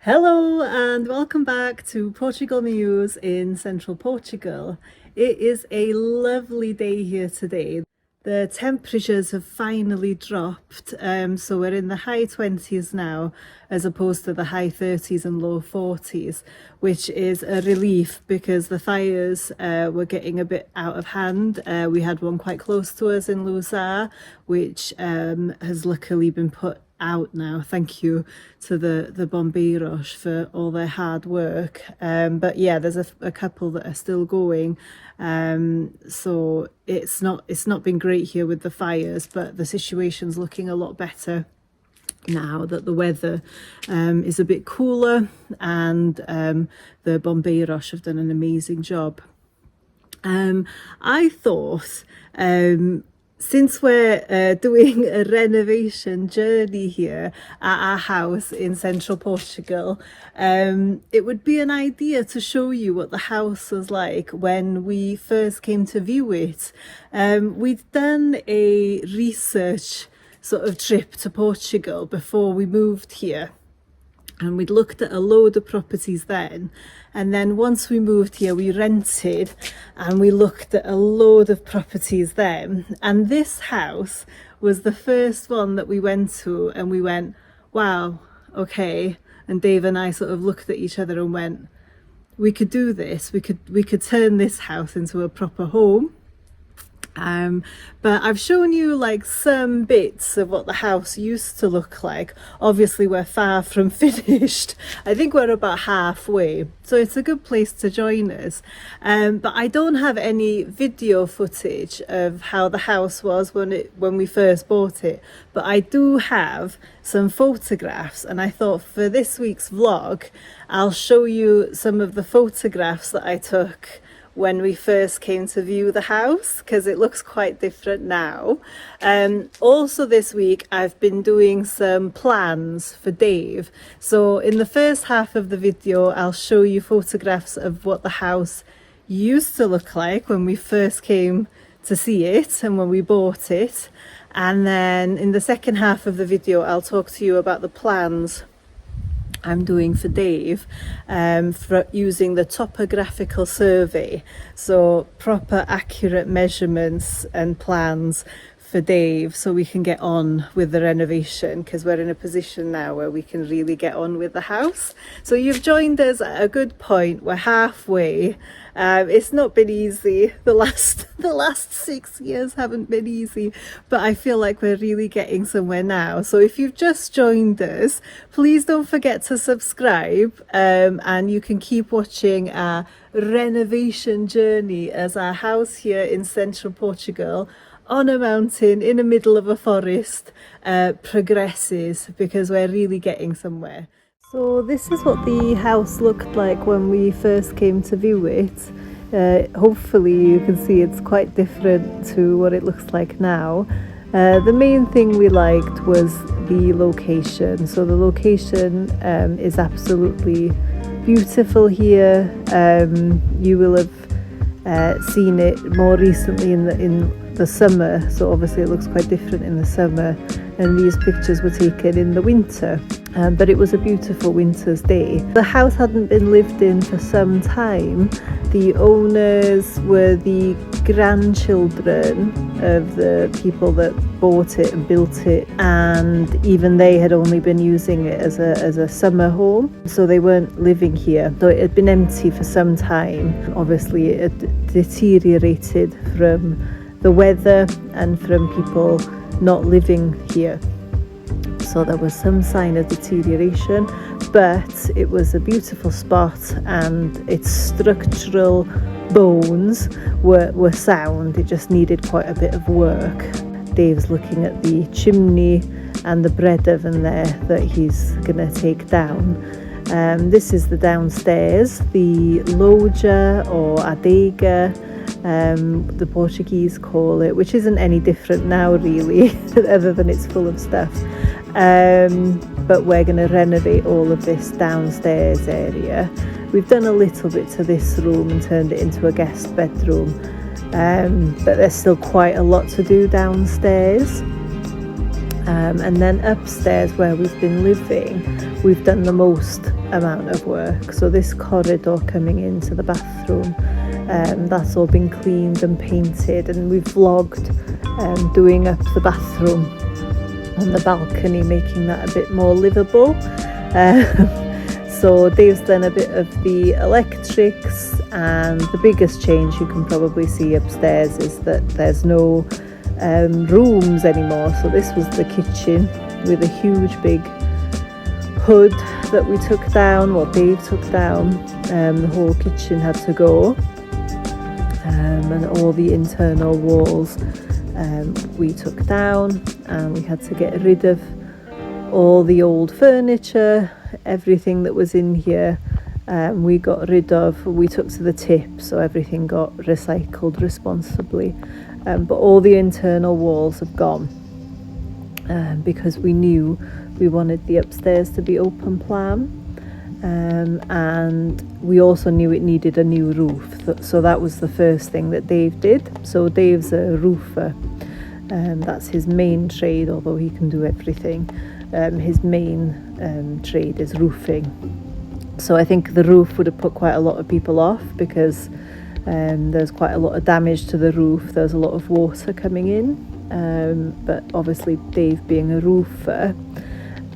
Hello and welcome back to Portugal News in Central Portugal. It is a lovely day here today. The temperatures have finally dropped, so we're in the high 20s now as opposed to the high 30s and low 40s, which is a relief because the fires were getting a bit out of hand. We had one quite close to us in Lusar, which has luckily been put out now. Thank you to the bombeiros for all their hard work, but yeah, there's a couple that are still going, so it's not been great here with the fires, but the situation's looking a lot better now that the weather is a bit cooler, and the bombeiros have done an amazing job. I thought, since we're doing a renovation journey here at our house in Central Portugal, it would be an idea to show you what the house was like when we first came to view it. We'd done a research sort of trip to Portugal before we moved here, and we'd looked at a load of properties then, and then once we moved here we rented and we looked at a load of properties then, and this house was the first one that we went to and we went, wow, okay. And Dave and I sort of looked at each other and went, we could do this, we could turn this house into a proper home. But I've shown you like some bits of what the house used to look like. Obviously we're far from finished. I think we're about halfway, so it's a good place to join us. But I don't have any video footage of how the house was when we first bought it, but I do have some photographs, and I thought for this week's vlog I'll show you some of the photographs that I took when we first came to view the house, because it looks quite different now. Also this week I've been doing some plans for Dave, so in the first half of the video I'll show you photographs of what the house used to look like when we first came to see it and when we bought it, and then in the second half of the video I'll talk to you about the plans I'm doing for Dave, for using the topographical survey, so proper accurate measurements and plans for Dave, so we can get on with the renovation, because we're in a position now where we can really get on with the house. So you've joined us at a good point. We're halfway. It's not been easy. The last 6 years haven't been easy, but I feel like we're really getting somewhere now. So if you've just joined us, please don't forget to subscribe, and you can keep watching our renovation journey as our house here in Central Portugal on a mountain in the middle of a forest progresses, because we're really getting somewhere. So this is what the house looked like when we first came to view it. Hopefully you can see it's quite different to what it looks like now. The main thing we liked was the location. So the location is absolutely beautiful here. You will have seen it more recently in the summer, so obviously it looks quite different in the summer, and these pictures were taken in the winter, but it was a beautiful winter's day. The house hadn't been lived in for some time. The owners were the grandchildren of the people that bought it and built it, and even they had only been using it as a summer home, so they weren't living here. So it had been empty for some time. Obviously it had deteriorated from the weather and from people not living here, so there was some sign of deterioration, but it was a beautiful spot and its structural bones were sound. It just needed quite a bit of work. Dave's looking at the chimney and the bread oven there that he's gonna take down. This is the downstairs, the loja or adega, the Portuguese call it, which isn't any different now really, other than it's full of stuff. But we're going to renovate all of this downstairs area. We've done a little bit to this room and turned it into a guest bedroom, but there's still quite a lot to do downstairs. And then upstairs where we've been living, we've done the most amount of work. So this corridor coming into the bathroom, that's all been cleaned and painted, and we've vlogged doing up the bathroom on the balcony, making that a bit more livable. So Dave's done a bit of the electrics, and the biggest change you can probably see upstairs is that there's no rooms anymore. So this was the kitchen with a huge big hood that we took down, well Dave took down. The whole kitchen had to go, and all the internal walls we took down, and we had to get rid of all the old furniture, everything that was in here. We got rid of, we took to the tip, so everything got recycled responsibly, but all the internal walls have gone, because we knew we wanted the upstairs to be open plan, and we also knew it needed a new roof, so that was the first thing that Dave did. So Dave's a roofer, that's his main trade, although he can do everything. His main trade is roofing. So I think the roof would have put quite a lot of people off, because there's quite a lot of damage to the roof. There's a lot of water coming in, but obviously Dave being a roofer,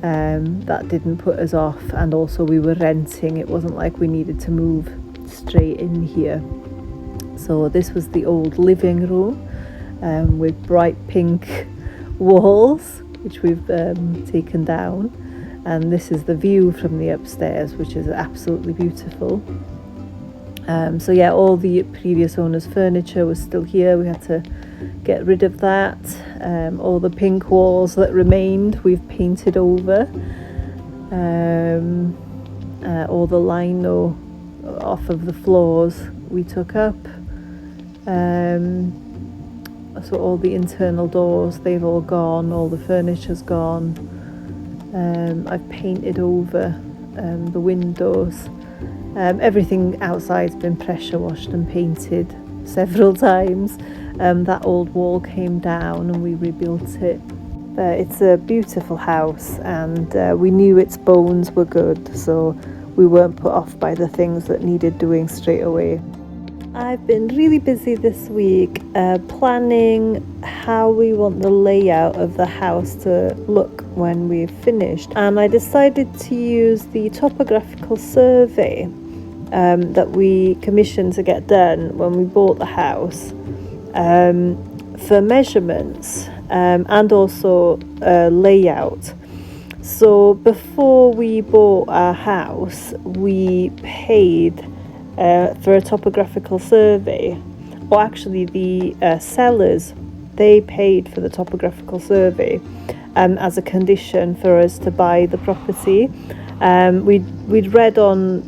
that didn't put us off, and also we were renting. It wasn't like we needed to move straight in here. So this was the old living room, with bright pink walls, which we've taken down, and this is the view from the upstairs, which is absolutely beautiful. So yeah, all the previous owner's furniture was still here. We had to get rid of that. All the pink walls that remained, we've painted over. All the lino off of the floors we took up. So all the internal doors, they've all gone, all the furniture's gone. I've painted over the windows. Everything outside's been pressure washed and painted several times. That old wall came down and we rebuilt it. It's a beautiful house, and we knew its bones were good, so we weren't put off by the things that needed doing straight away. I've been really busy this week planning how we want the layout of the house to look when we've finished, and I decided to use the topographical survey that we commissioned to get done when we bought the house, for measurements and also layout. So before we bought our house, we paid for a topographical survey, or actually the sellers, they paid for the topographical survey as a condition for us to buy the property. We'd read on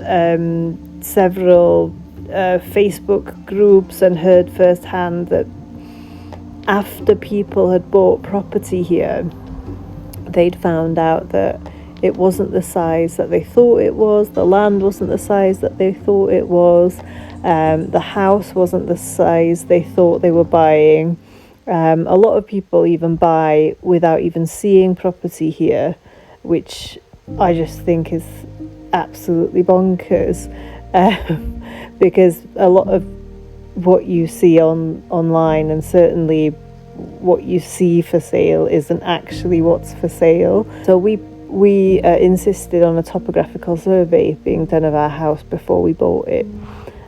several Facebook groups and heard firsthand that after people had bought property here, they'd found out that it wasn't the size that they thought it was, the land wasn't the size that they thought it was, the house wasn't the size they thought they were buying. A lot of people even buy without even seeing property here, which I just think is absolutely bonkers, because a lot of what you see online, and certainly what you see for sale, isn't actually what's for sale. So we insisted on a topographical survey being done of our house before we bought it,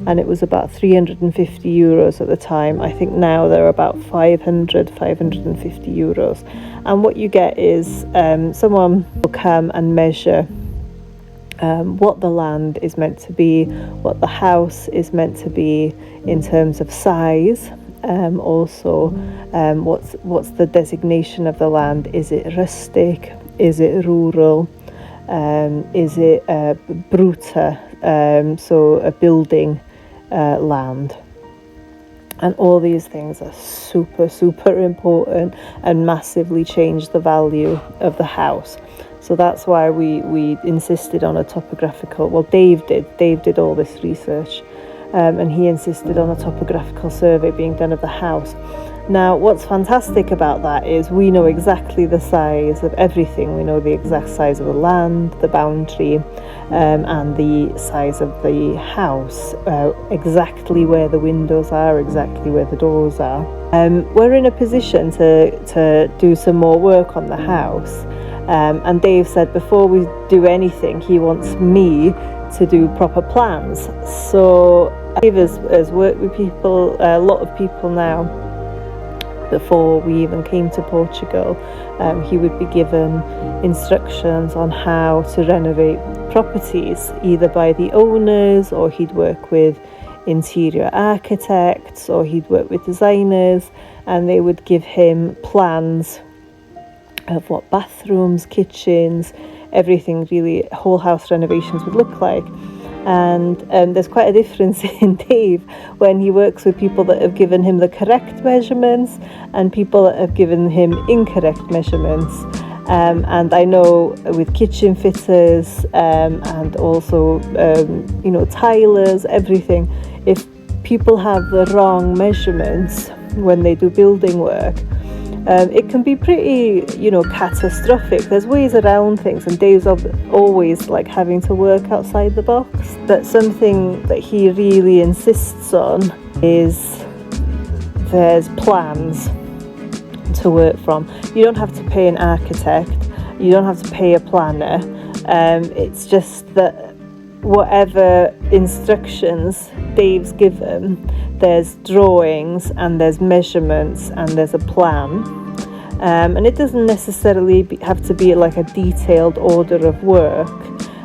and it was about €350 at the time. I think now they're about 550 euros, and what you get is someone will come and measure what the land is meant to be, what the house is meant to be in terms of size, also what's the designation of the land. Is it rustic? Is it rural? Is it bruta, so a building land? And all these things are super important and massively change the value of the house. So that's why we insisted on a topographical, well, Dave did all this research, and he insisted on a topographical survey being done of the house. Now, what's fantastic about that is we know exactly the size of everything. We know the exact size of the land, the boundary, and the size of the house, exactly where the windows are, exactly where the doors are. We're in a position to do some more work on the house. And Dave said before we do anything, he wants me to do proper plans. So Dave has worked with people, a lot of people now. Before we even came to Portugal, he would be given instructions on how to renovate properties, either by the owners, or he'd work with interior architects, or he'd work with designers, and they would give him plans of what bathrooms, kitchens, everything really, whole house renovations would look like. And there's quite a difference in Dave when he works with people that have given him the correct measurements and people that have given him incorrect measurements. And I know with kitchen fitters and also tilers, everything, if people have the wrong measurements when they do building work, it can be pretty, catastrophic. There's ways around things, and Dave's always like having to work outside the box. But something that he really insists on is there's plans to work from. You don't have to pay an architect, you don't have to pay a planner. It's just that whatever instructions Dave's given, there's drawings and there's measurements and there's a plan, and it doesn't necessarily have to be like a detailed order of work.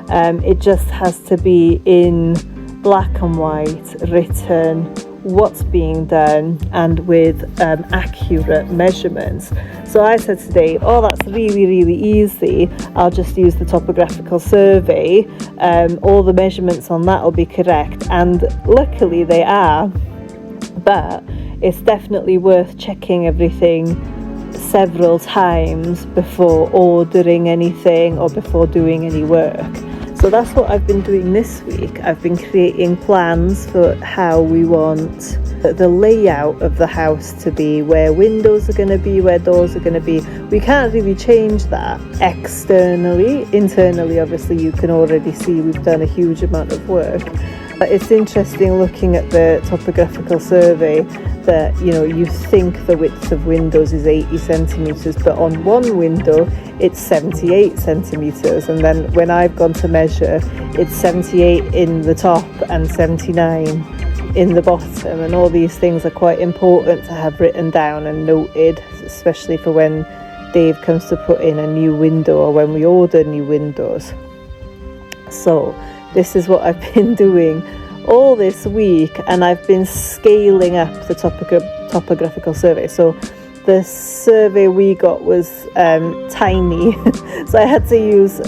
It just has to be in black and white, written, what's being done, and with accurate measurements. So I said to Dave, that's really, really easy. I'll just use the topographical survey. All the measurements on that will be correct. And luckily they are, but it's definitely worth checking everything several times before ordering anything or before doing any work. So that's what I've been doing this week. I've been creating plans for how we want the layout of the house to be, where windows are going to be, where doors are going to be. We can't really change that externally. Internally, obviously, you can already see we've done a huge amount of work. But it's interesting looking at the topographical survey that, you think the width of windows is 80 centimetres, but on one window it's 78 centimetres, and then when I've gone to measure, it's 78 in the top and 79 in the bottom. And all these things are quite important to have written down and noted, especially for when Dave comes to put in a new window or when we order new windows. So this is what I've been doing all this week, and I've been scaling up the topographical survey. So the survey we got was tiny, so I had to use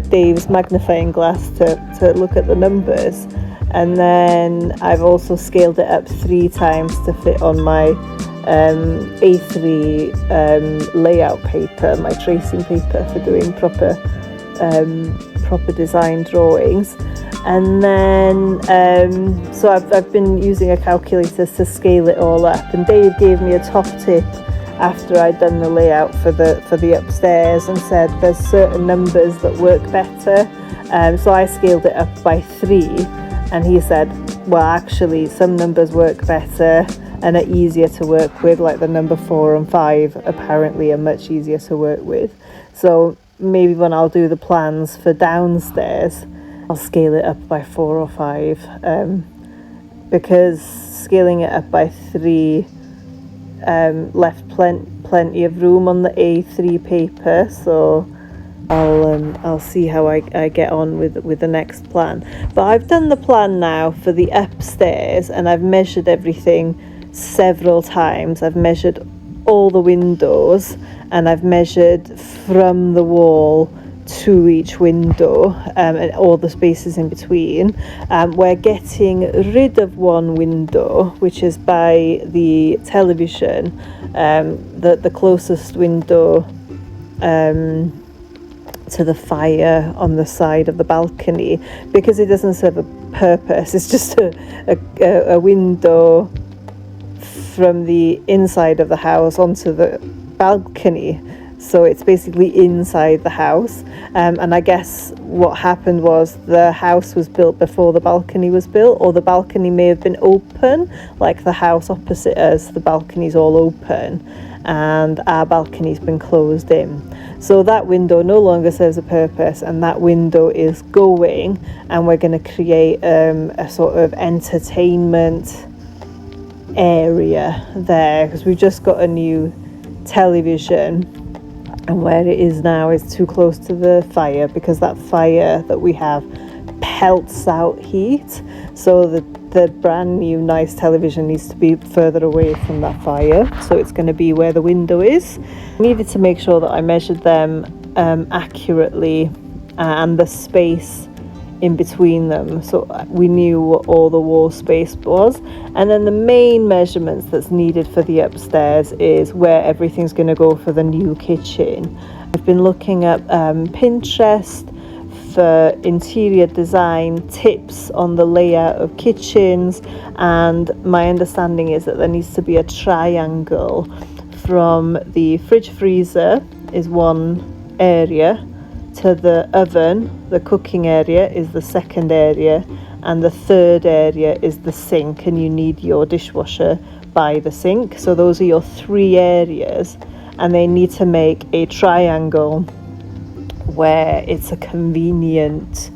Dave's magnifying glass to look at the numbers. And then I've also scaled it up 3 times to fit on my A3 layout paper, my tracing paper for doing proper design drawings. And then so I've been using a calculator to scale it all up, and Dave gave me a top tip after I'd done the layout for the upstairs and said there's certain numbers that work better. So I scaled it up by 3, and he said, well, actually some numbers work better and are easier to work with, like the number 4 and 5 apparently are much easier to work with. So maybe when I'll do the plans for downstairs, I'll scale it up by 4 or 5, because scaling it up by 3 left plenty of room on the A3 paper. So I'll see how I get on with the next plan. But I've done the plan now for the upstairs, and I've measured everything several times. I've measured all the windows, and I've measured from the wall to each window, and all the spaces in between. We're getting rid of one window, which is by the television, the closest window to the fire on the side of the balcony, because it doesn't serve a purpose. It's just a window from the inside of the house onto the balcony. So it's basically inside the house. And I guess what happened was the house was built before the balcony was built, or the balcony may have been open, like the house opposite us, the balcony's all open, and our balcony's been closed in. So that window no longer serves a purpose, and that window is going, and we're going to create a sort of entertainment area there, because we've just got a new television, and where it is now is too close to the fire, because that fire that we have pelts out heat. So the brand new nice television needs to be further away from that fire, so it's going to be where the window is. I needed to make sure that I measured them accurately, and the space in between them, so we knew what all the wall space was. And then the main measurements that's needed for the upstairs is where everything's going to go for the new kitchen. I've been looking at Pinterest for interior design tips on the layout of kitchens, and my understanding is that there needs to be a triangle from the fridge freezer is one area, to the oven, the cooking area, is the second area, and the third area is the sink, and you need your dishwasher by the sink. So those are your three areas, and they need to make a triangle where it's a convenient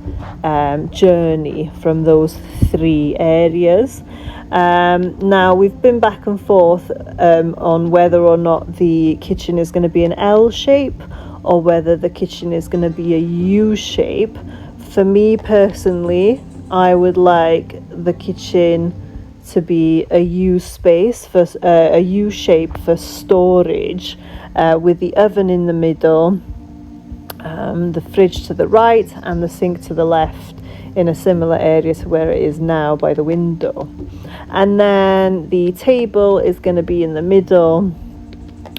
journey from those three areas. Now we've been back and forth on whether or not the kitchen is going to be an L shape or whether the kitchen is going to be a U shape. For me personally, I would like the kitchen to be a U space for a U shape for storage, with the oven in the middle, the fridge to the right, and the sink to the left in a similar area to where it is now by the window. And then the table is going to be in the middle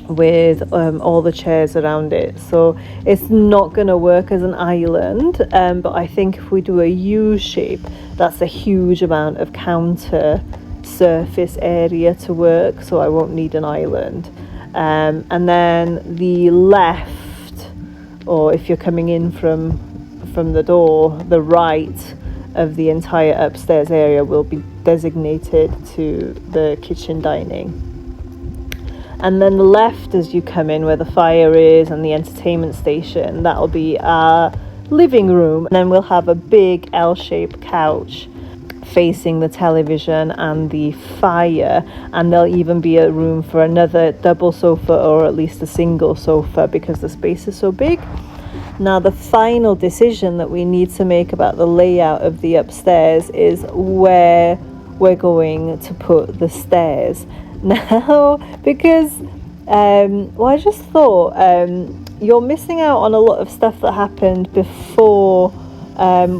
with all the chairs around it. So it's not going to work as an island, but I think if we do a U shape, that's a huge amount of counter surface area to work, so I won't need an island. And then the left, or if you're coming in from the door, the right of the entire upstairs area will be designated to the kitchen dining. And then the left, as you come in, where the fire is and the entertainment station, that'll be our living room. And then we'll have a big L-shaped couch facing the television and the fire, and there'll even be a room for another double sofa, or at least a single sofa, because the space is so big. Now the final decision that we need to make about the layout of the upstairs is where we're going to put the stairs. Now, because I just thought you're missing out on a lot of stuff that happened before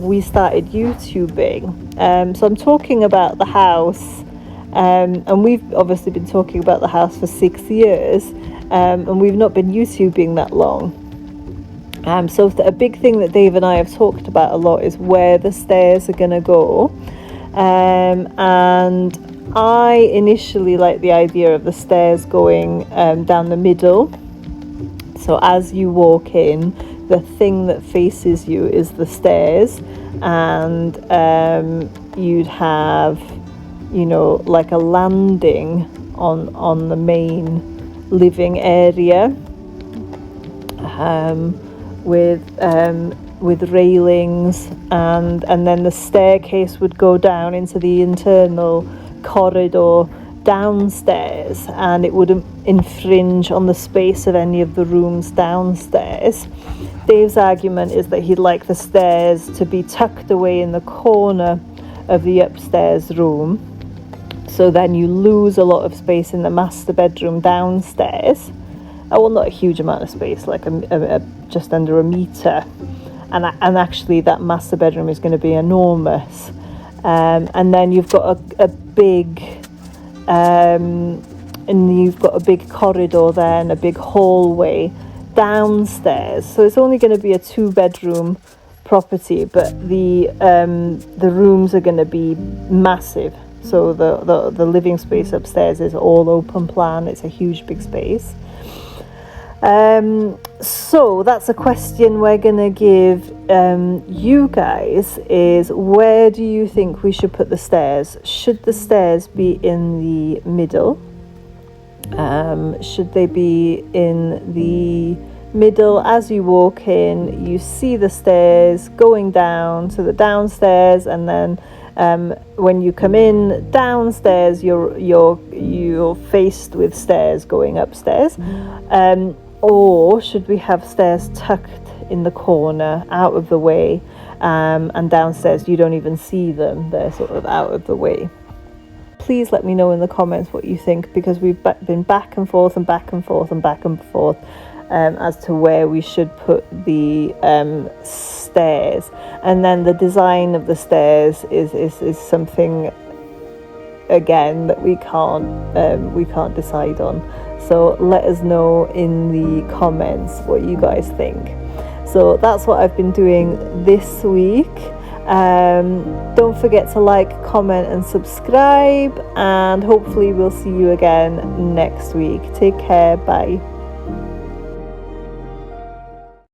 we started YouTubing. So I'm talking about the house, and we've obviously been talking about the house for 6 years, and we've not been YouTubing that long. So a big thing that Dave and I have talked about a lot is where the stairs are going to go, and I initially liked the idea of the stairs going down the middle. So as you walk in, the thing that faces you is the stairs, and you'd have, like a landing on the main living area, with railings, and then the staircase would go down into the internal corridor downstairs, and it wouldn't infringe on the space of any of the rooms downstairs. Dave's argument is that he'd like the stairs to be tucked away in the corner of the upstairs room, so then you lose a lot of space in the master bedroom downstairs. Well, not a huge amount of space, like just under a metre, and actually that master bedroom is going to be enormous. And then you've got a big corridor there, and a big hallway downstairs. So it's only going to be a 2-bedroom property, but the rooms are going to be massive. So the living space upstairs is all open plan. It's a huge big space. So that's a question we're gonna give you guys, is where do you think we should put the stairs? Should the stairs be in the middle? Should they be in the middle? As you walk in, you see the stairs going down to the downstairs, and then when you come in downstairs, you're faced with stairs going upstairs. Or should we have stairs tucked in the corner, out of the way, and downstairs you don't even see them, they're sort of out of the way? Please let me know in the comments what you think, because we've been back and forth and back and forth and back and forth as to where we should put the stairs. And then the design of the stairs is something, again, that we can't decide on. So let us know in the comments what you guys think. So that's what I've been doing this week. Don't forget to like, comment and subscribe, and hopefully we'll see you again next week. Take care. Bye.